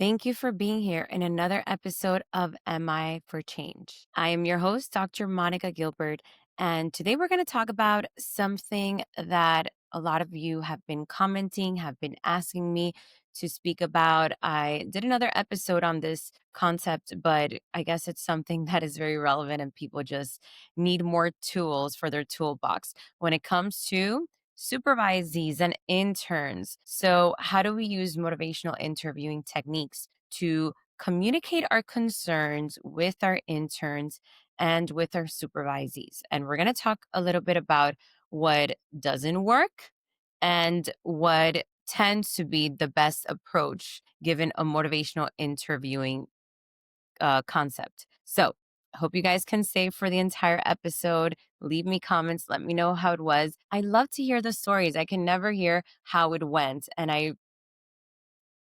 Thank you for being here in another episode of Am I for Change? I am your host, Dr. Monica Gilbert, and today we're going to talk about something that a lot of you have been commenting, have been asking me to speak about. I did another episode on this concept, but I guess it's something that is very relevant and people just need more tools for their toolbox when it comes to supervisees and interns. So, how do we use motivational interviewing techniques to communicate our concerns with our interns and with our supervisees? And we're going to talk a little bit about what doesn't work and what tends to be the best approach given a motivational interviewing concept. So I hope you guys can stay for the entire episode. Leave me comments. Let me know how it was. I love to hear the stories. I can never hear how it went. And I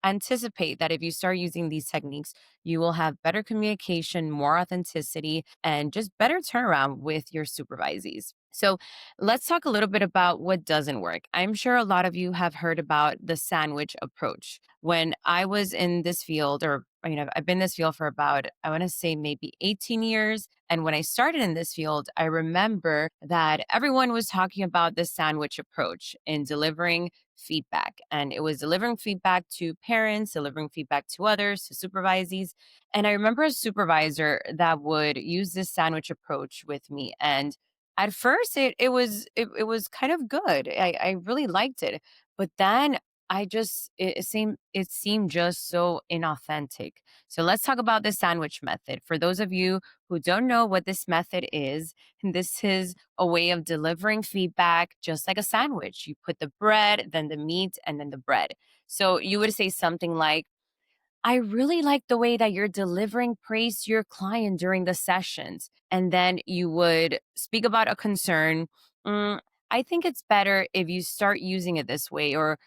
anticipate that if you start using these techniques, you will have better communication, more authenticity, and just better turnaround with your supervisees. So let's talk a little bit about what doesn't work. I'm sure a lot of you have heard about the sandwich approach. When I was in this field, or I've been in this field for about, I want to say maybe 18 years. And when I started in this field, I remember that everyone was talking about the sandwich approach in delivering feedback. And it was delivering feedback to parents, delivering feedback to others, to supervisees. And I remember a supervisor that would use this sandwich approach with me. And at first it was kind of good. I really liked it. But then it seemed just so inauthentic. So let's talk about the sandwich method. For those of you who don't know what this method is, this is a way of delivering feedback just like a sandwich. You put the bread, then the meat, and then the bread. So you would say something like, I really like the way that you're delivering praise to your client during the sessions. And then you would speak about a concern. "Mm, I think it's better if you start using it this way, or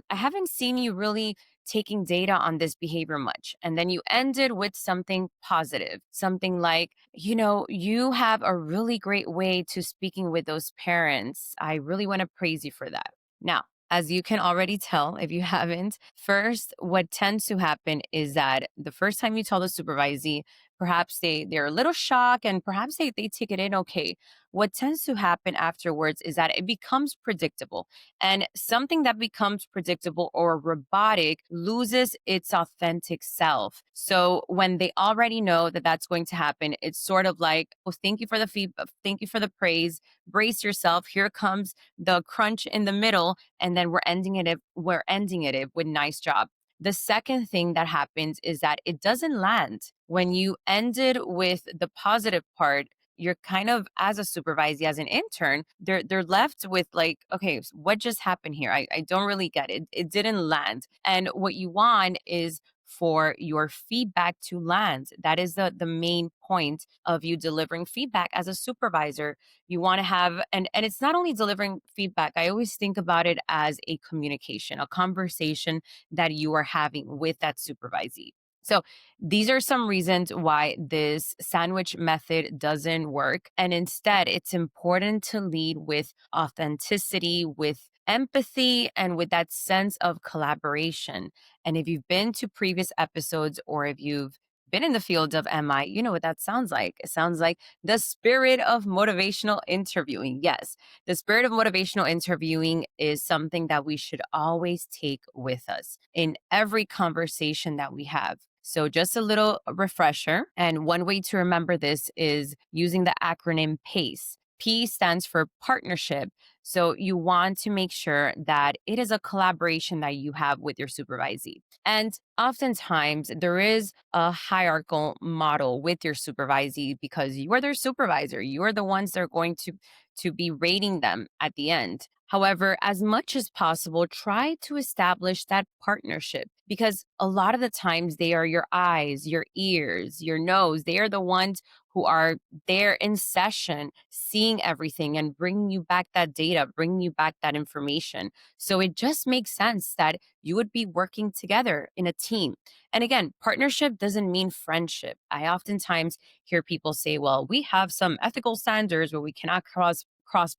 I haven't seen you really taking data on this behavior much." And then you ended with something positive, something like, you have a really great way to speaking with those parents. I really want to praise you for that. Now, as you can already tell, if you haven't, first, what tends to happen is that the first time you tell the supervisee, perhaps they're a little shocked and perhaps they take it in okay. What tends to happen afterwards is that it becomes predictable. And something that becomes predictable or robotic loses its authentic self. So when they already know that that's going to happen, it's sort of like, well, thank you for the feedback, thank you for the praise, brace yourself. Here comes the crunch in the middle, and then we're ending it with nice job. The second thing that happens is that it doesn't land. When you ended with the positive part, you're kind of, as a supervisee, as an intern, they're left with like, okay, what just happened here? I don't really get it. It didn't land. And what you want is for your feedback to land. That is the main point of you delivering feedback as a supervisor. You want to have, and it's not only delivering feedback. I always think about it as a communication, a conversation that you are having with that supervisee. So these are some reasons why this sandwich method doesn't work. And instead, it's important to lead with authenticity, with empathy, and with that sense of collaboration. And if you've been to previous episodes, or if you've been in the field of MI, you know what that sounds like. It sounds like the spirit of motivational interviewing. Yes, the spirit of motivational interviewing is something that we should always take with us in every conversation that we have. So, just a little refresher. And one way to remember this is using the acronym PACE. P stands for partnership. So, you want to make sure that it is a collaboration that you have with your supervisee. And oftentimes, there is a hierarchical model with your supervisee because you are their supervisor. You are the ones that are going to be rating them at the end. However, as much as possible, try to establish that partnership because a lot of the times they are your eyes, your ears, your nose. They are the ones who are there in session, seeing everything and bringing you back that data, bringing you back that information. So it just makes sense that you would be working together in a team. And again, partnership doesn't mean friendship. I oftentimes hear people say, well, we have some ethical standards where we cannot cross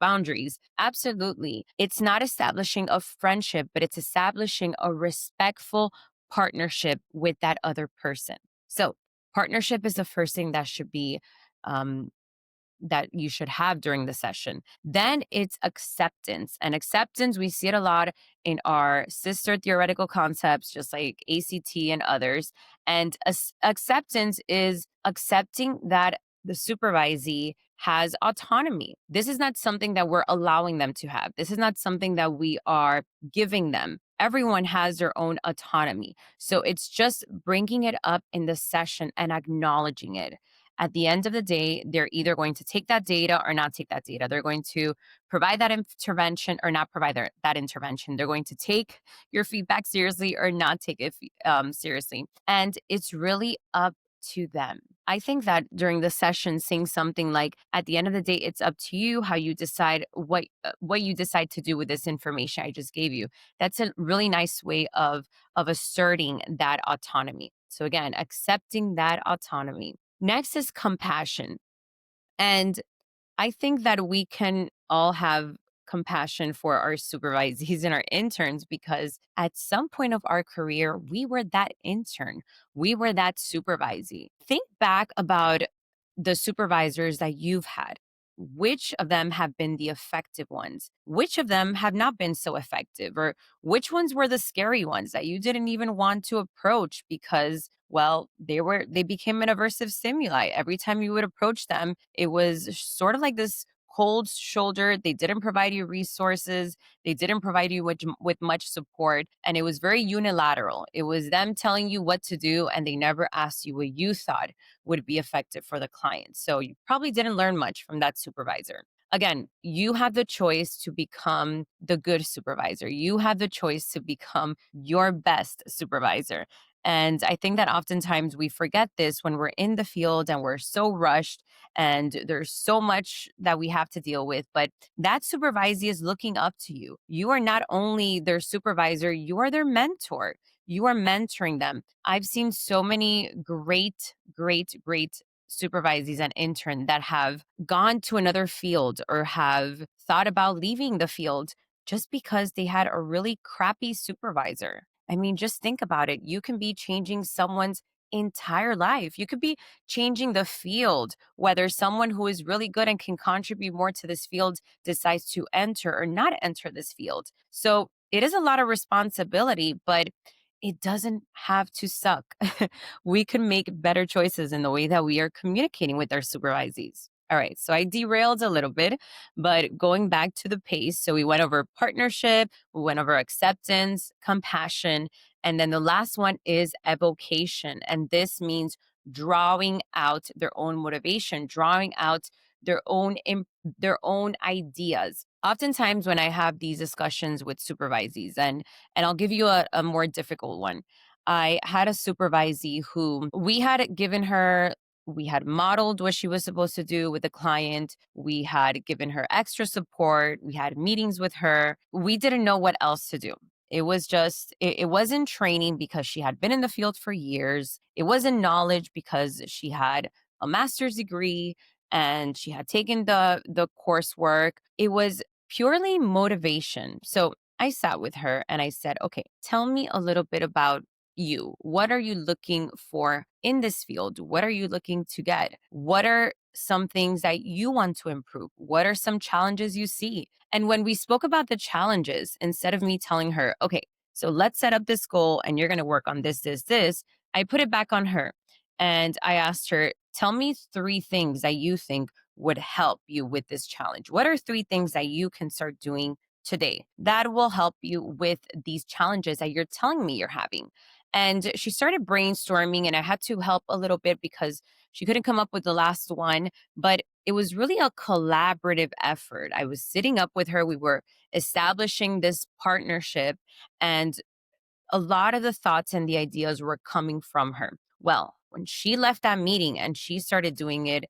boundaries. Absolutely. It's not establishing a friendship, but it's establishing a respectful partnership with that other person. So, partnership is the first thing that should be um, that you should have during the session. Then it's acceptance. And acceptance, we see it a lot in our sister theoretical concepts, just like ACT and others. And acceptance is accepting that the supervisee has autonomy. This is not something that we're allowing them to have. This is not something that we are giving them. Everyone has their own autonomy. So it's just bringing it up in the session and acknowledging it. At the end of the day, they're either going to take that data or not take that data. They're going to provide that intervention or not provide that intervention. They're going to take your feedback seriously or not take it seriously. And it's really up to them. I think that during the session, saying something like, "At the end of the day, it's up to you how you decide what you decide to do with this information I just gave you." That's a really nice way of asserting that autonomy. So again, accepting that autonomy. Next is compassion. And I think that we can all have compassion for our supervisees and our interns because at some point of our career, we were that intern. We were that supervisee. Think back about the supervisors that you've had. Which of them have been the effective ones? Which of them have not been so effective? Or which ones were the scary ones that you didn't even want to approach because, well, they became an aversive stimuli. Every time you would approach them, it was sort of like this cold shoulder. They didn't provide you resources. They didn't provide you with much support. And it was very unilateral. It was them telling you what to do, and they never asked you what you thought would be effective for the client. So you probably didn't learn much from that supervisor. Again, you have the choice to become the good supervisor. You have the choice to become your best supervisor. And I think that oftentimes we forget this when we're in the field and we're so rushed and there's so much that we have to deal with. But that supervisee is looking up to you. You are not only their supervisor, you are their mentor. You are mentoring them. I've seen so many great supervisees and interns that have gone to another field or have thought about leaving the field just because they had a really crappy supervisor. I mean, just think about it. You can be changing someone's entire life. You could be changing the field, whether someone who is really good and can contribute more to this field decides to enter or not enter this field. So it is a lot of responsibility, but it doesn't have to suck. We can make better choices in the way that we are communicating with our supervisees. All right, so I derailed a little bit, but going back to the pace. So we went over partnership, we went over acceptance, compassion, and then the last one is evocation. And this means drawing out their own motivation, drawing out their own their own ideas. Oftentimes when I have these discussions with supervisees, and I'll give you a more difficult one. I had a supervisee who we had modeled what she was supposed to do with the client. We had given her extra support. We had meetings with her. We didn't know what else to do. It was just, it wasn't training because she had been in the field for years. It wasn't knowledge because she had a master's degree and she had taken the coursework. It was purely motivation. So I sat with her and I said, okay, tell me a little bit about you. What are you looking for in this field? What are you looking to get? What are some things that you want to improve? What are some challenges you see? And when we spoke about the challenges, instead of me telling her, okay, so let's set up this goal and you're going to work on this, I put it back on her. And I asked her, tell me three things that you think would help you with this challenge. What are three things that you can start doing today that will help you with these challenges that you're telling me you're having? And she started brainstorming, and I had to help a little bit because she couldn't come up with the last one. But it was really a collaborative effort. I was sitting up with her, we were establishing this partnership, and a lot of the thoughts and the ideas were coming from her. Well, when she left that meeting and she started doing it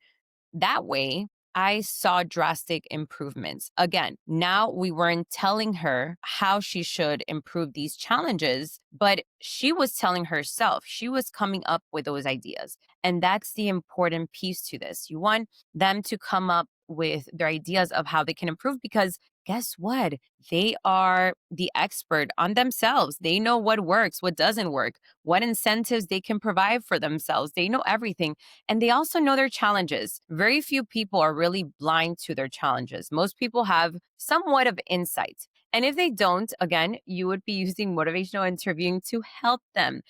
that way, I saw drastic improvements. Again, now we weren't telling her how she should improve these challenges, but she was telling herself, she was coming up with those ideas. And that's the important piece to this. You want them to come up with their ideas of how they can improve because guess what? They are the expert on themselves. They know what works, what doesn't work, what incentives they can provide for themselves. They know everything. And they also know their challenges. Very few people are really blind to their challenges. Most people have somewhat of insight. And if they don't, again, you would be using motivational interviewing to help them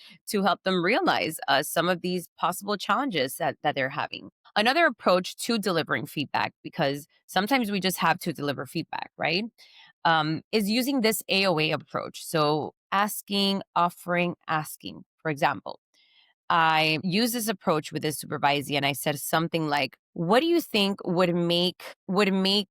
realize some of these possible challenges that they're having. Another approach to delivering feedback, because sometimes we just have to deliver feedback, right? Is using this AOA approach. So asking, offering, asking. For example, I used this approach with this supervisee and I said something like, what do you think would make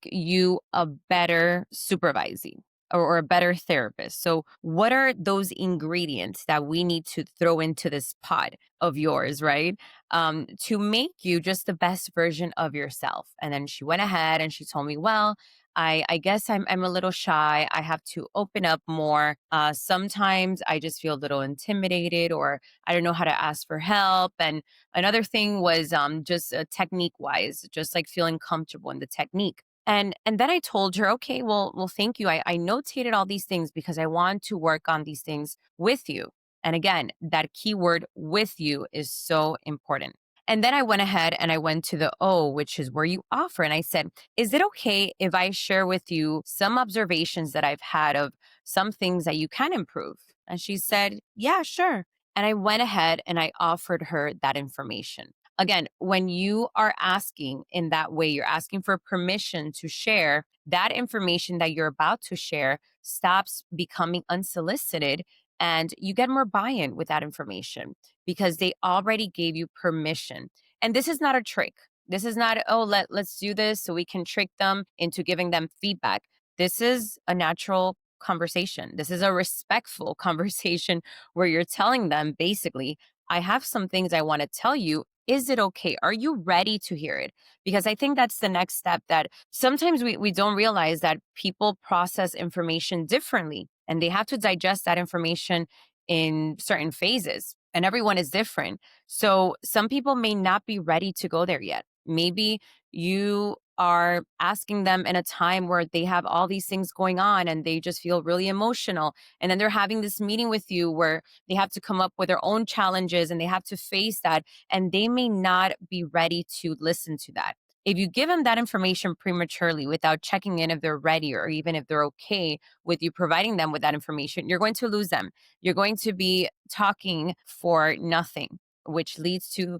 you a better supervisee? Or a better therapist. So, what are those ingredients that we need to throw into this pot of yours, right? To make you just the best version of yourself. And then she went ahead and she told me, well, I guess I'm a little shy. I have to open up more. Sometimes I just feel a little intimidated, or I don't know how to ask for help. And another thing was just technique wise, just like feeling comfortable in the technique. And then I told her, okay, well, thank you. I notated all these things because I want to work on these things with you. And again, that keyword with you is so important. And then I went ahead and I went to the O, which is where you offer. And I said, is it okay if I share with you some observations that I've had of some things that you can improve? And she said, yeah, sure. And I went ahead and I offered her that information. Again, when you are asking in that way, you're asking for permission to share that information that you're about to share stops becoming unsolicited and you get more buy-in with that information because they already gave you permission. And this is not a trick. This is not, oh, let's do this so we can trick them into giving them feedback. This is a natural conversation. This is a respectful conversation where you're telling them basically, I have some things I want to tell you. Is it okay? Are you ready to hear it? Because I think that's the next step that sometimes we don't realize that people process information differently and they have to digest that information in certain phases and everyone is different. So some people may not be ready to go there yet. Maybe you are asking them in a time where they have all these things going on and they just feel really emotional. And then they're having this meeting with you where they have to come up with their own challenges and they have to face that. And they may not be ready to listen to that. If you give them that information prematurely without checking in if they're ready or even if they're okay with you providing them with that information, you're going to lose them. You're going to be talking for nothing, which leads to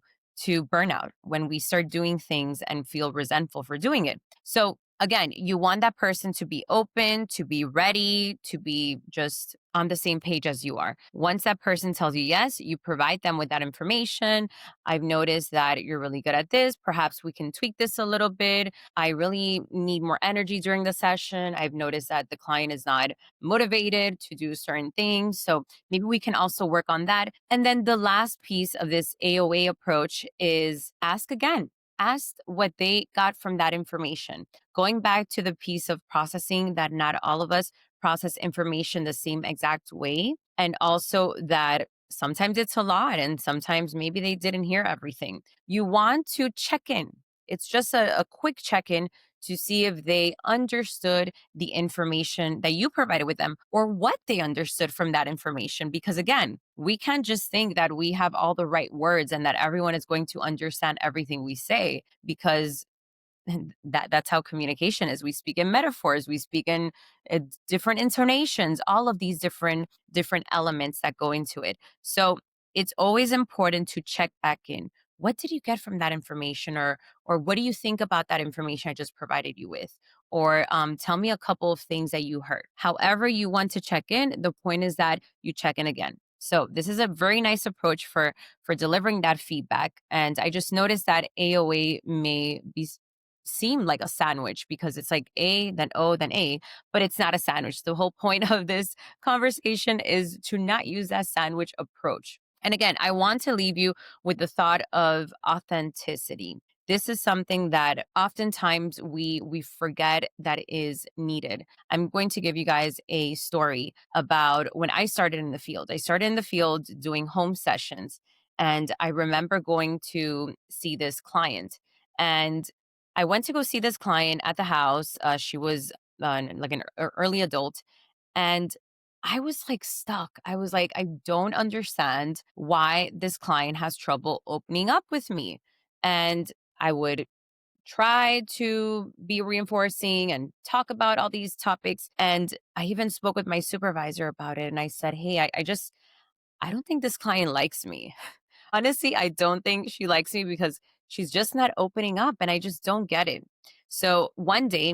burnout when we start doing things and feel resentful for doing it. So again, you want that person to be open, to be ready, to be just on the same page as you are. Once that person tells you yes, you provide them with that information. I've noticed that you're really good at this. Perhaps we can tweak this a little bit. I really need more energy during the session. I've noticed that the client is not motivated to do certain things. So maybe we can also work on that. And then the last piece of this AOA approach is ask again. Ask what they got from that information. Going back to the piece of processing that not all of us process information the same exact way. And also that sometimes it's a lot and sometimes maybe they didn't hear everything. You want to check in. It's just a quick check in to see if they understood the information that you provided with them or what they understood from that information. Because again, we can't just think that we have all the right words and that everyone is going to understand everything we say because that's how communication is. We speak in metaphors, we speak in different intonations, all of these different elements that go into it. So it's always important to check back in. What did you get from that information, or what do you think about that information I just provided you with? Or tell me a couple of things that you heard. However you want to check in, the point is that you check in again. So this is a very nice approach for delivering that feedback. And I just noticed that AOA may be seem like a sandwich because it's like A, then O, then A, but it's not a sandwich. The whole point of this conversation is to not use that sandwich approach. And again, I want to leave you with the thought of authenticity. This is something that oftentimes we forget that is needed. I'm going to give you guys a story about when I started in the field. I started in the field doing home sessions, and I remember going to see this client, and I went to go see this client at the house. She was like an early adult, and I was like stuck. I was like, I don't understand why this client has trouble opening up with me. And I would try to be reinforcing and talk about all these topics. And I even spoke with my supervisor about it. And I said, hey, I don't think this client likes me. Honestly, I don't think she likes me because she's just not opening up and I just don't get it. So one day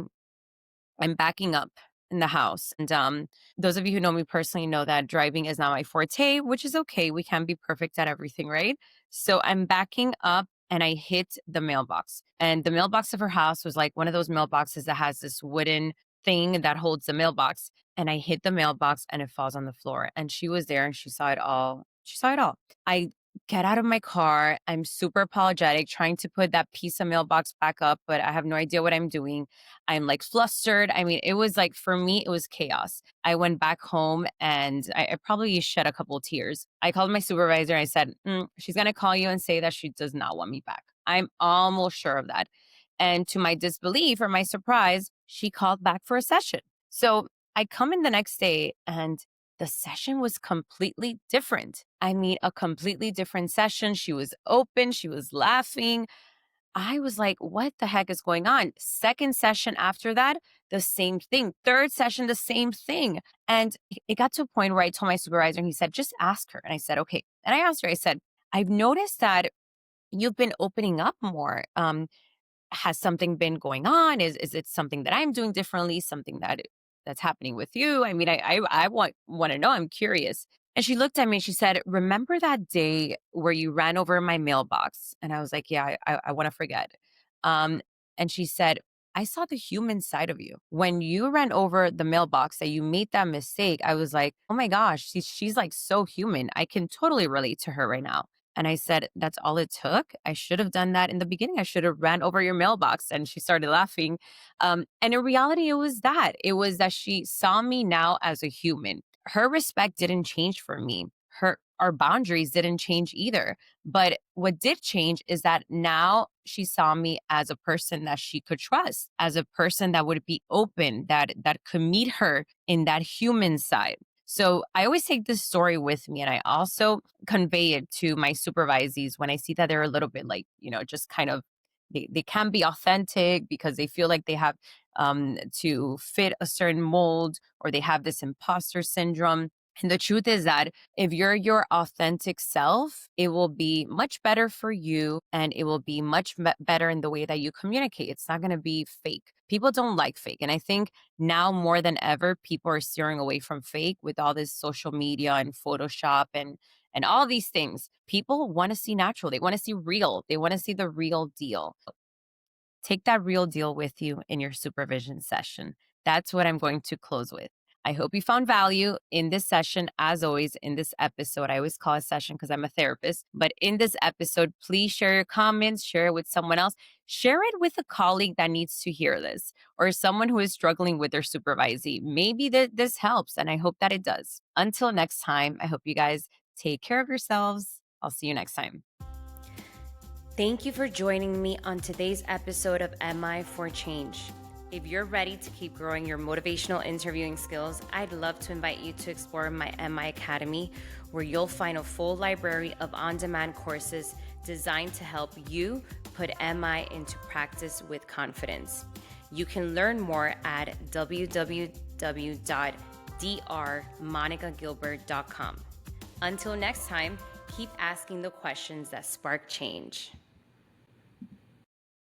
I'm backing up in the house. And those of you who know me personally know that driving is not my forte, which is okay. We can't be perfect at everything, right? So I'm backing up and I hit the mailbox. And the mailbox of her house was like one of those mailboxes that has this wooden thing that holds the mailbox. And I hit the mailbox and it falls on the floor. And she was there and she saw it all. She saw it all. I get out of my car. I'm super apologetic, trying to put that piece of mailbox back up, but I have no idea what I'm doing. I'm like flustered. I mean, it was like, for me, it was chaos. I went back home and I probably shed a couple of tears. I called my supervisor. I said, she's going to call you and say that she does not want me back. I'm almost sure of that. And to my disbelief or my surprise, she called back for a session. So I come in the next day and the session was completely different. I mean, a completely different session. She was open, she was laughing. I was like, what the heck is going on? Second session after that, the same thing. Third session, the same thing. And it got to a point where I told my supervisor, and he said, just ask her. And I said, okay. And I asked her, I said, I've noticed that you've been opening up more. Has something been going on? Is it something that I'm doing differently? Something that's happening with you? I mean, I want to know. I'm curious. And she looked at me and she said, remember that day where you ran over my mailbox? And I was like, yeah, I want to forget. Um, and she said, I saw the human side of you. When you ran over the mailbox, that you made that mistake, I was like, oh my gosh, she's like so human. I can totally relate to her right now. And I said, that's all it took. I should have done that in the beginning. I should have ran over your mailbox. And she started laughing. And in reality, it was that. It was that she saw me now as a human. Her respect didn't change for me. Our boundaries didn't change either. But what did change is that now she saw me as a person that she could trust, as a person that would be open, that could meet her in that human side. So I always take this story with me and I also convey it to my supervisees when I see that they're a little bit like, just kind of, they can be authentic because they feel like they have to fit a certain mold or they have this imposter syndrome. And the truth is that if you're your authentic self, it will be much better for you and it will be much better in the way that you communicate. It's not going to be fake. People don't like fake. And I think now more than ever, people are steering away from fake with all this social media and Photoshop and all these things. People want to see natural. They want to see real. They want to see the real deal. Take that real deal with you in your supervision session. That's what I'm going to close with. I hope you found value in this session. As always, in this episode, I always call it a session because I'm a therapist. But in this episode, please share your comments, share it with someone else, share it with a colleague that needs to hear this or someone who is struggling with their supervisee. Maybe this helps, and I hope that it does. Until next time, I hope you guys take care of yourselves. I'll see you next time. Thank you for joining me on today's episode of MI for Change. If you're ready to keep growing your motivational interviewing skills, I'd love to invite you to explore my MI Academy, where you'll find a full library of on-demand courses designed to help you put MI into practice with confidence. You can learn more at www.drmonicagilbert.com. Until next time, keep asking the questions that spark change.